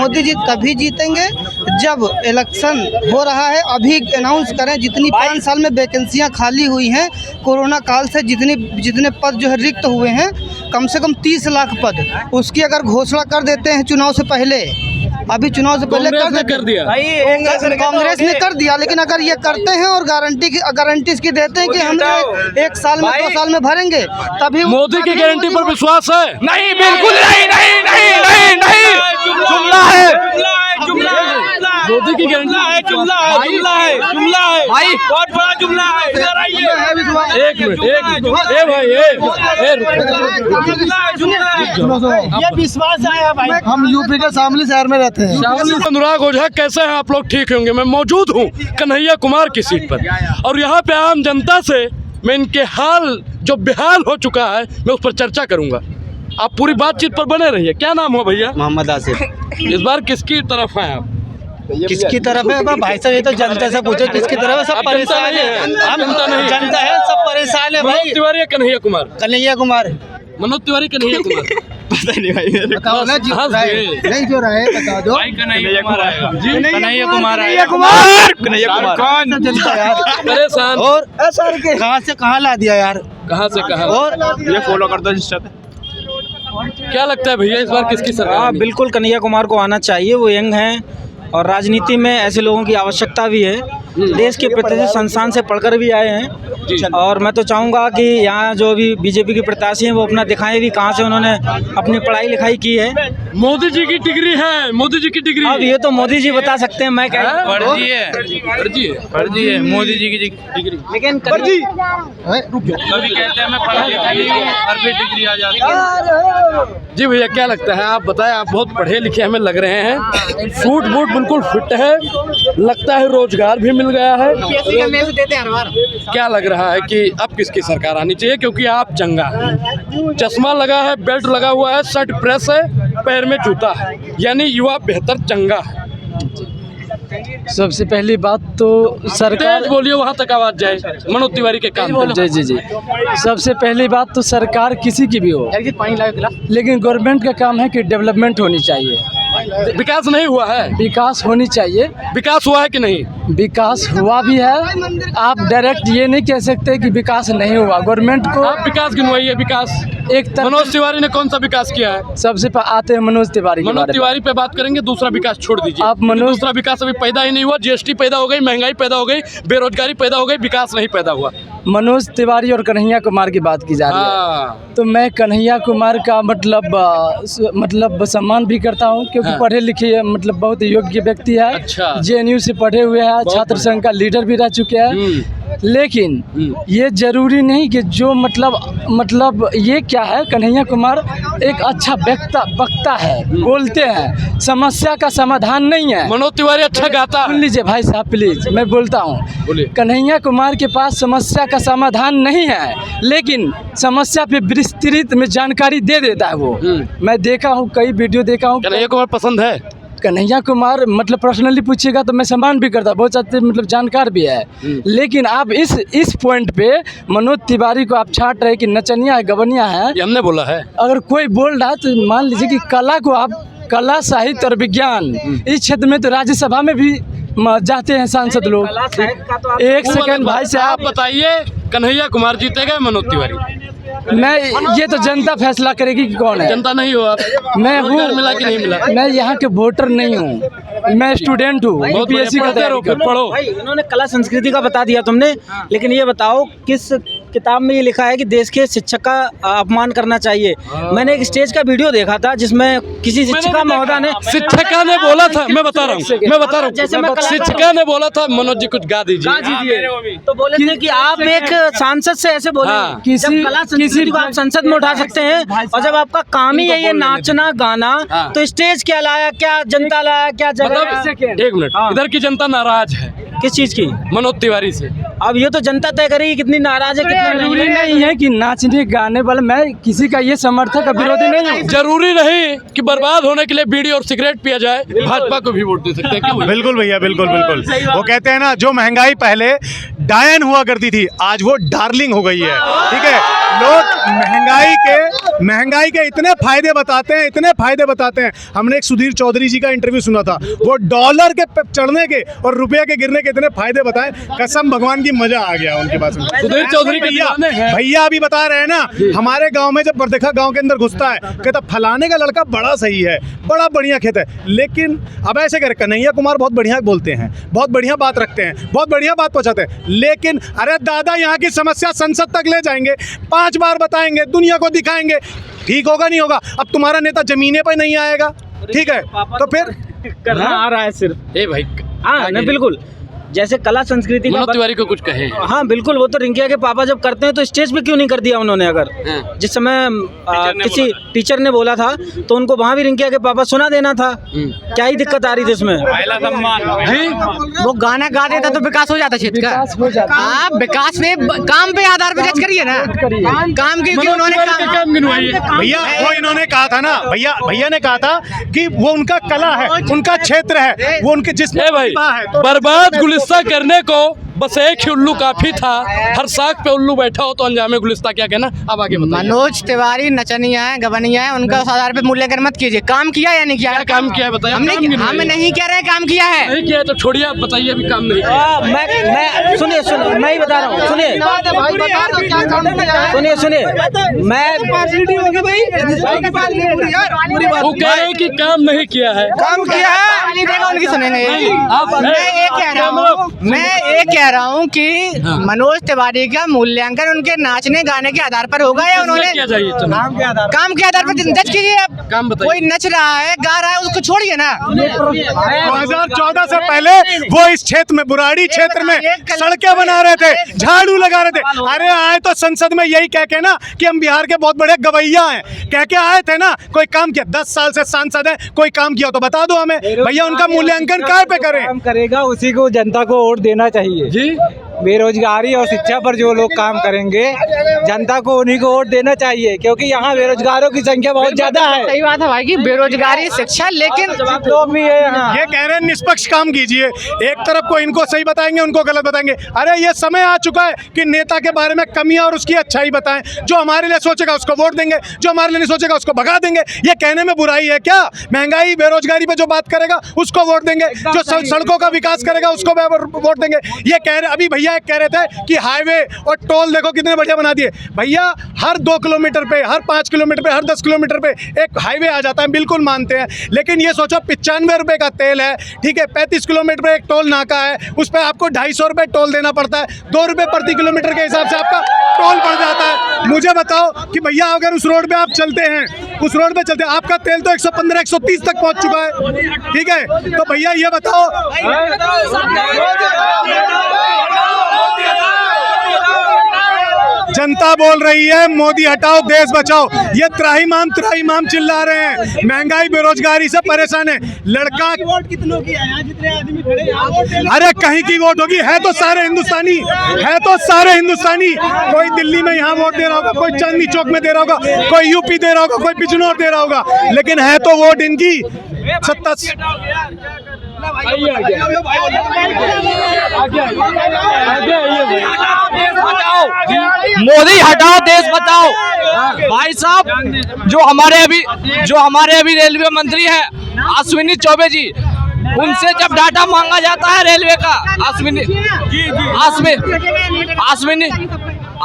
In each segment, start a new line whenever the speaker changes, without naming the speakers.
मोदी जी तभी जीतेंगे जब इलेक्शन हो रहा है, अभी अनाउंस करें जितनी 5 साल में वैकेंसियां खाली हुई हैं कोरोना काल से, जितने पद जो है रिक्त हुए हैं, कम से कम 30 लाख पद, उसकी अगर घोषणा कर देते हैं चुनाव से पहले, अभी चुनाव से पहले कर दिया कांग्रेस ने कर दिया, लेकिन अगर ये करते हैं और गारंटी इसकी देते हैं कि हम 1 साल में 2 साल में भरेंगे, तभी
मोदी की गारंटी पर विश्वास है?
नहीं, बिल्कुल नहीं, नहीं, नहीं, नहीं, नहीं, जुमला है, जुमला है,
मोदी की गारंटी
है, जुमला है, जुमला है, जुमला है भाई, बहुत बड़ा जुमला है। इधर आइए,
एक मिनट, ए भाई,
ये विश्वास आया भाई।
हम यूपी के शामली शहर में रहते हैं।
अनुराग ओझा, कैसे हैं आप लोग? ठीक होंगे। मैं मौजूद हूँ कन्हैया कुमार की सीट पर और यहाँ पे आम जनता से मैं इनके हाल जो बेहाल हो चुका है मैं उस पर चर्चा करूंगा। आप पूरी बातचीत पर बने रहिए। क्या नाम हो भैया?
मोहम्मद आसिफ।
इस बार किसकी तरफ हैं आप?
किसकी तरफ है भाई साहब? ये तो जनता से पूछो किसकी तरफ है। सब परेशान है, जनता है, सब परेशान है भाई।
मनोज तिवारी या कन्हैया कुमार?
कन्हैया कुमार।
मनोज तिवारी, कन्हैया कुमार?
पता नहीं भाई, बताओ ना जी। नहीं जो रहे बता दो।
कन्हैया कुमार आएगा जी,
कन्हैया कुमार आएगा।
कन्हैया कुमार
कौन जनता यार
परेशान।
और सर के कहाँ से कहाँ ला दिया यार?
कहाँ से कहाँ?
और
ये फॉलो कर दो इंस्टा पे।
क्या लगता है भैया इस बार किसकी सरकार?
हाँ, बिल्कुल कन्हैया कुमार को आना चाहिए। वो यंग हैं और राजनीति में ऐसे लोगों की आवश्यकता भी है। देश के प्रतिष्ठित संस्थान से पढ़कर भी आए हैं और मैं तो चाहूँगा कि यहाँ जो भी बीजेपी के प्रत्याशी हैं वो अपना दिखाएं भी कहाँ से उन्होंने अपनी पढ़ाई लिखाई की है।
मोदी जी की डिग्री है, मोदी जी की डिग्री।
अब ये तो मोदी जी बता सकते हैं, मैं क्या।
फर्जी है,
फर्जी है,
फर्जी है मोदी जी की डिग्री।
लेकिन
कभी कहते हैं मैं पढ़ा लिखा नहीं हूँ, हर भी डिग्री आ जाती है।
जी भैया, क्या लगता है? आप बताएं, आप बहुत पढ़े लिखे हमें लग रहे हैं, सूट बूट बिल्कुल फिट है, लगता है रोजगार भी मिल गया है। क्या लग रहा है कि अब किसकी सरकार आनी चाहिए? क्योंकि आप चंगा है, चश्मा लगा है, बेल्ट लगा हुआ है, शर्ट प्रेस है, पैर में जूता है, यानी युवा बेहतर चंगा है।
सबसे पहली बात तो सरकार,
तेज बोलिए, वहाँ तक आवाज जाए। मनोज तिवारी के काम।
जी जी जी, सबसे पहली बात तो सरकार किसी की भी हो, लेकिन गवर्नमेंट का काम है कि डेवलपमेंट होनी चाहिए।
विकास नहीं हुआ है?
विकास होनी चाहिए।
विकास हुआ है कि नहीं?
विकास हुआ भी है। आप डायरेक्ट ये नहीं कह सकते कि विकास नहीं हुआ। गवर्नमेंट को
आप विकास गिनवाइए। विकास
एक
मनोज तिवारी ने कौन सा विकास किया है?
सबसे आते हैं मनोज तिवारी।
मनोज तिवारी पे बात करेंगे, दूसरा विकास छोड़ दीजिए।
आप मनोज,
दूसरा विकास अभी पैदा ही नहीं हुआ। जीएसटी पैदा हो गई, महंगाई पैदा हो गई, बेरोजगारी पैदा हो गई, विकास नहीं पैदा हुआ।
मनोज तिवारी और कन्हैया कुमार की बात की जा रही है, तो मैं कन्हैया कुमार का मतलब सम्मान भी करता हूं, क्योंकि पढ़े लिखे मतलब बहुत योग्य व्यक्ति है।
अच्छा।
JNU से पढ़े हुए हैं, छात्र संघ का लीडर भी रह चुके हैं। लेकिन ये जरूरी नहीं कि जो मतलब ये क्या है, कन्हैया कुमार एक अच्छा वक्ता है, बोलते हैं, समस्या का समाधान नहीं है।
मनोज तिवारी अच्छा गाता
सुन
है।
लीजिए भाई साहब प्लीज, मैं बोलता हूँ।
बोलिए।
कन्हैया कुमार के पास समस्या का समाधान नहीं है, लेकिन समस्या पे विस्तृत में जानकारी दे देता है वो। मैं देखा हूँ, कई वीडियो देखा हूँ।
कन्हैया कुमार पसंद है?
कन्हैया कुमार मतलब पर्सनली पूछिएगा तो मैं सम्मान भी करता, बहुत अच्छे मतलब जानकार भी है। लेकिन आप इस पॉइंट पे मनोज तिवारी को आप छाट रहे कि नचनिया है, गवनिया है।
ये हमने बोला है।
अगर कोई बोल रहा है तो मान लीजिए कि कला को आप, कला साहित्य और विज्ञान इस क्षेत्र में तो राज्यसभा में भी जाते हैं सांसद लोग। एक सेकंड भाई साहब,
आप बताइए, कन्हैया कुमार जीतेगा मनोज तिवारी?
मैं ये तो जनता फैसला करेगी कि कौन है।
जनता नहीं हो आप?
मैं हूँ,
मिला कि नहीं मिला?
मैं यहाँ के वोटर नहीं हूँ, मैं स्टूडेंट हूँ। UPSC का तैयारी कर
पढ़ो।
भाई इन्होंने कला संस्कृति का बता दिया तुमने, लेकिन ये बताओ किस किताब में ये लिखा है कि देश के शिक्षक का अपमान करना चाहिए? मैंने एक स्टेज का वीडियो देखा था जिसमें किसी शिक्षिका महोदय ने,
शिक्षिका ने बोला था, मैं बता रहा हूँ, शिक्षिका ने बोला था मनोज जी कुछ गा दीजिए,
तो बोले थे कि आप एक सांसद से ऐसे बोले।
किसी
कला संस्कृति को आप संसद में उठा सकते हैं, और जब आपका काम ही है ये नाचना गाना, तो स्टेज क्या लाया, क्या जनता लाया, क्या जगह?
एक मिनट, इधर की जनता नाराज है।
किस चीज की?
मनोज तिवारी से।
अब ये तो जनता तय करेगी कितनी नाराज है, कितनी
जरूरी नहीं है कि नाचने गाने वाला, मैं किसी का ये समर्थक का विरोधी नहीं हूँ।
जरूरी नहीं कि बर्बाद होने के लिए बीड़ी और सिगरेट पिया जाए, भाजपा को भी वोट दे सकते हैं। क्यों?
बिल्कुल भैया, बिल्कुल बिल्कुल। वो कहते हैं ना, जो महंगाई पहले डायन हुआ करती थी, आज वो डार्लिंग हो गई है। ठीक है, लोग महंगाई के इतने फायदे बताते हैं। हमने एक सुधीर चौधरी जी का इंटरव्यू सुना था, वो डॉलर के चढ़ने के और रुपये के गिरने के इतने फायदे बताए, कसम भगवान की मजा आ गया उनके पास।
सुधीर चौधरी
भैया अभी बता रहे हैं ना, हमारे गांव में जब बरदेखा गांव के अंदर घुसता है, कहता फलाने का लड़का बड़ा सही है, बड़ा बढ़िया खेत है। लेकिन अब ऐसे कर कन्हैया कुमार बहुत बढ़िया बोलते हैं, बहुत बढ़िया बात रखते हैं, बहुत बढ़िया बात पहुंचाते हैं, लेकिन अरे दादा यहाँ की समस्या संसद तक ले जाएंगे, 5 बार बताएंगे, दुनिया को दिखाएंगे, ठीक होगा नहीं होगा। अब तुम्हारा नेता जमीने पर नहीं आएगा, ठीक है, तो फिर
करना आ रहा है सिर्फ।
भाई
हाँ नहीं, बिल्कुल जैसे कला संस्कृति
मनोज तिवारी को कुछ कहे।
हाँ बिल्कुल, वो तो रिंकिया के पापा जब करते हैं तो स्टेज पे क्यों नहीं कर दिया उन्होंने? अगर जिस समय किसी टीचर ने बोला था तो उनको वहाँ भी रिंकिया के पापा सुना देना था। क्या ही दिक्कत आ रही थी उसमें?
वो गाना गा देता तो विकास हो जाता क्षेत्र का। आप विकास पे काम पे आधार पे जज करिए ना, काम की उन्होंने
भैया वो इन्होंने कहा था ना, भैया ने कहा था कि वो उनका कला है, उनका क्षेत्र है, वो उनके जिसमें
भाई बर्बाद गुलिस्ता करने को बस एक ही उल्लू काफी था। हर साख पे उल्लू बैठा हो तो अंजामे गुलिस्ता क्या कहना? अब आगे बताइए।
मनोज तिवारी नचनिया है, गवनिया है, उनका उस आधार पे मूल्यांकन मत कीजिए। काम किया या नहीं किया?
क्या काम किया है बताइए।
हम नहीं कह रहे काम किया है,
नहीं किया तो छोड़िए, आप बताइए अभी काम नहीं किया।
मैं सुनिए मैं ही बता रहा हूँ, सुनिए मैं
वो कह रहे हैं कि काम नहीं किया है।
काम किया है, उनकी सुनेंगे। मैं ये कह रहा हूँ कि मनोज तिवारी का मूल्यांकन उनके नाचने गाने के आधार पर होगा या उन्होंने काम के आधार पर जज कीजिए। आप कोई नच रहा है, गा रहा है, उसको छोड़िए ना।
2014 से पहले वो इस क्षेत्र में, बुराड़ी क्षेत्र में सड़कें बना रहे थे, झाड़ू लगा रहे थे। अरे आए तो संसद में यही कह के ना कि हम बिहार के बहुत बड़े गवैया हैं, कह के आए थे ना। कोई काम किया? 10 साल से सांसद है, कोई काम किया तो बता दो हमें भैया। उनका मूल्यांकन काय पे करें?
काम करेगा उसी को जनता को वोट देना चाहिए जी। बेरोजगारी और शिक्षा पर जो लोग काम करेंगे, जनता को उन्हीं को वोट देना चाहिए, क्योंकि यहाँ बेरोजगारों की संख्या बहुत ज्यादा है।
सही बात है भाई की बेरोजगारी, शिक्षा, लेकिन
लोग भी है यहाँ।
ये कह रहे हैं निष्पक्ष काम कीजिए, एक तरफ को इनको सही बताएंगे, उनको गलत बताएंगे। अरे ये समय आ चुका है कि नेता के बारे में कमियां और उसकी अच्छाई बताएं। जो हमारे लिए सोचेगा उसको वोट देंगे, जो हमारे लिए नहीं सोचेगा उसको भगा देंगे। ये कहने में बुराई है क्या? महंगाई बेरोजगारी पे जो बात करेगा उसको वोट देंगे, जो सड़कों का विकास करेगा उसको वोट देंगे। ये कह रहे, अभी भैया कह रहे थे कि हाईवे और टोल देखो कितने बढ़िया बना दिए। भैया हर 2 किलोमीटर पे, हर 5 किलोमीटर पे, हर 10 किलोमीटर पे एक हाईवे आ जाता है, बिल्कुल मानते हैं। लेकिन ये सोचो 95 रुपए का तेल है, ठीक है, 35 किलोमीटर पे एक टोल नाका है, उस पर आपको 250 रुपए टोल देना पड़ता है। 2 रुपए प्रति किलोमीटर के हिसाब से आपका टोल पड़ जाता है। मुझे बताओ कि भैया अगर उस रोड पे आप चलते हैं, उस रोड पे चलते हैं, आपका तेल तो 115-130 तक पहुंच चुका है, ठीक है। तो भैया ये बताओ, जनता बोल रही है मोदी हटाओ देश बचाओ, ये त्राहिमाम चिल्ला रहे हैं। महंगाई बेरोजगारी से परेशान है। लड़का वोट कितनों की है? जितने आदमी खड़े हैं, अरे कहीं की वोट होगी? है तो सारे हिंदुस्तानी, है तो सारे हिंदुस्तानी। कोई दिल्ली में यहाँ वोट दे रहा होगा, कोई चांदनी चौक में दे रहा होगा, कोई यूपी दे रहा होगा, कोई बिजनौर दे रहा होगा, लेकिन है तो वोट इनकी सत्ता।
मोदी हटाओ देश बचाओ। भाई साहब, जो हमारे अभी रेलवे मंत्री हैं अश्विनी चौबे जी, उनसे जब डाटा मांगा जाता है रेलवे का,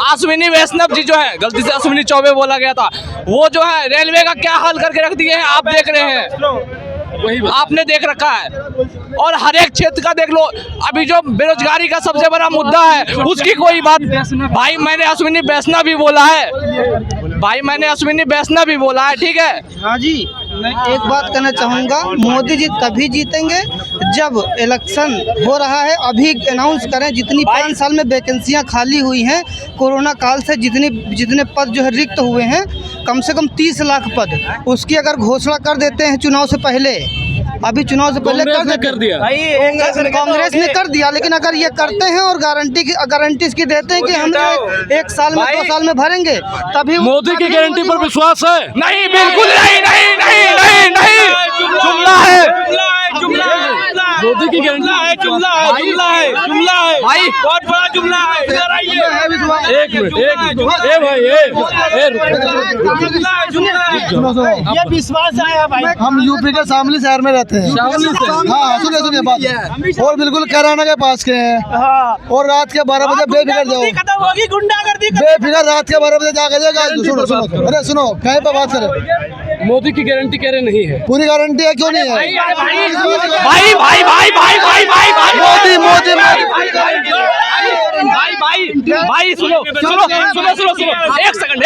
अश्विनी वैष्णव जी जो है, गलती से अश्विनी चौबे बोला गया था, वो जो है रेलवे का क्या हाल करके रख दिए हैं आप देख रहे हैं, आपने देख रखा है। और हर एक क्षेत्र का देख लो, अभी जो बेरोजगारी का सबसे बड़ा मुद्दा है उसकी कोई बात। भाई मैंने अश्विनी वैष्णव भी बोला है, ठीक है।
हाँ जी, मैं एक बात कहना चाहूँगा, मोदी जी तभी जीतेंगे जब इलेक्शन हो रहा है। अभी अनाउंस करें जितनी 5 साल में वैकेंसियाँ खाली हुई हैं, कोरोना काल से जितने पद जो है रिक्त हुए हैं, कम से कम 30 लाख पद, उसकी अगर घोषणा कर देते हैं चुनाव से पहले, अभी चुनाव से पहले कर दिया कांग्रेस ने कर दिया। लेकिन अगर ये करते हैं और गारंटी इसकी देते हैं कि हम 1 साल में 2 साल में भरेंगे, तभी
मोदी की गारंटी पर विश्वास है?
नहीं, बिल्कुल नहीं, जुमला है।
मोदी की गारंटी
जुमला है भाई, बहुत बड़ा जुमला है। इधर आइए,
एक मिनट ए भाई
ये विश्वास आया भाई। हम यूपी के शामली शहर में रहते हैं। हाँ, सुनिए बात। और बिल्कुल कैराना के पास के हैं। और रात के 12 बजे बेफिक्र जाओ,
खत्म होगी गुंडागर्दी।
बेफिक्र रात के 12 बजे जाकर जाएगा। सुनो, अरे सुनो, कहीं पे बात करें।
मोदी की गारंटी कह रहे नहीं है,
पूरी गारंटी है, क्यों नहीं है?
भाई सुनो, एक सेकंड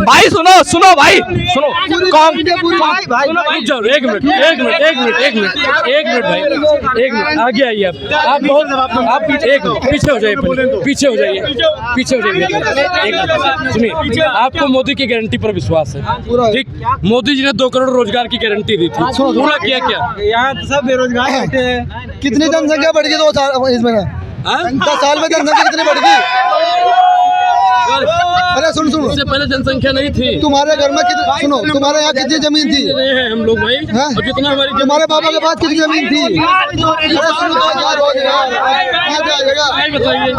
भाई सुनो भाई सुनो,
एक मिनट आगे आइए आप बहुत आप पीछे हो जाइए, पीछे हो जाइए। एक मिनट सुनिए, आपको मोदी की गारंटी पर विश्वास है, ठीक? मोदी जी ने 2 करोड़ रोजगार की गारंटी दी थी, पूरा किया क्या?
यहाँ तो सब बेरोजगार बैठे हैं।
कितनी जनसंख्या बढ़ गई 2 साल इसमें? 10 साल में जनसंख्या कितनी बढ़ गई? अरे सुन
इससे पहले जनसंख्या नहीं थी।
तुम्हारे घर में कितनी, सुनो, तुम्हारे यहाँ कितनी जमीन थी?
हैं हम लोग भाई, और जितना हमारी
तुम्हारे पापा के पास कितनी जमीन थी?
बताइए,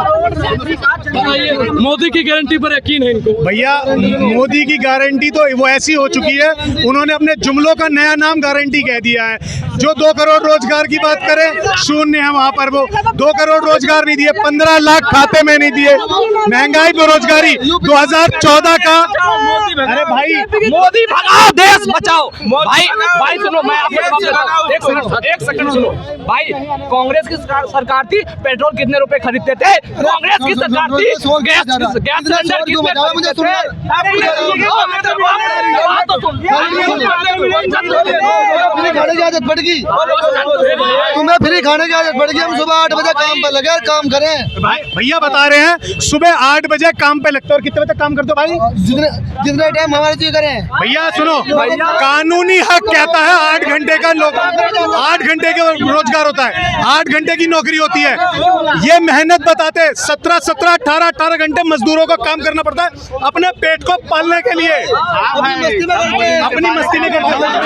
मोदी की गारंटी पर यकीन है इनको?
भैया मोदी की गारंटी तो वो ऐसी हो चुकी है, उन्होंने अपने जुमलों का नया नाम गारंटी कह दिया है। जो 2 करोड़ रोजगार की बात करें, शून्य है वहाँ पर। वो 2 करोड़ रोजगार नहीं दिए, 15 लाख खाते में नहीं दिए। महंगाई बेरोजगारी 2014 का। अरे भाई,
मोदी भगाओ देश बचाओ। भाई सुनो, मैं आपको एक सेकंड सुनो भाई। कांग्रेस की सरकार थी, पेट्रोल कितने रुपए खरीदते थे? कांग्रेस की सरकार थी, गैस सिलेंडर कितने खरीदते थे?
खाने की आदत पड़ गई तुम्हें, फ्री खाने की आदत पड़ गई। हम सुबह 8 बजे काम पर लगे, काम करें।
भैया बता रहे हैं सुबह 8 बजे काम पे लगते हो और कितने बजे तक काम करते हो भाई?
जितने टाइम हमारे चाहिए करें।
भैया सुनो, कानूनी हक कहता है 8 घंटे का 8 घंटे का रोजगार होता है, 8 घंटे की नौकरी होती है। ये मेहनत बताते 17 18 घंटे मजदूरों को काम करना पड़ता है अपने पेट को पालने के लिए। अपनी मस्ती में करते हैं।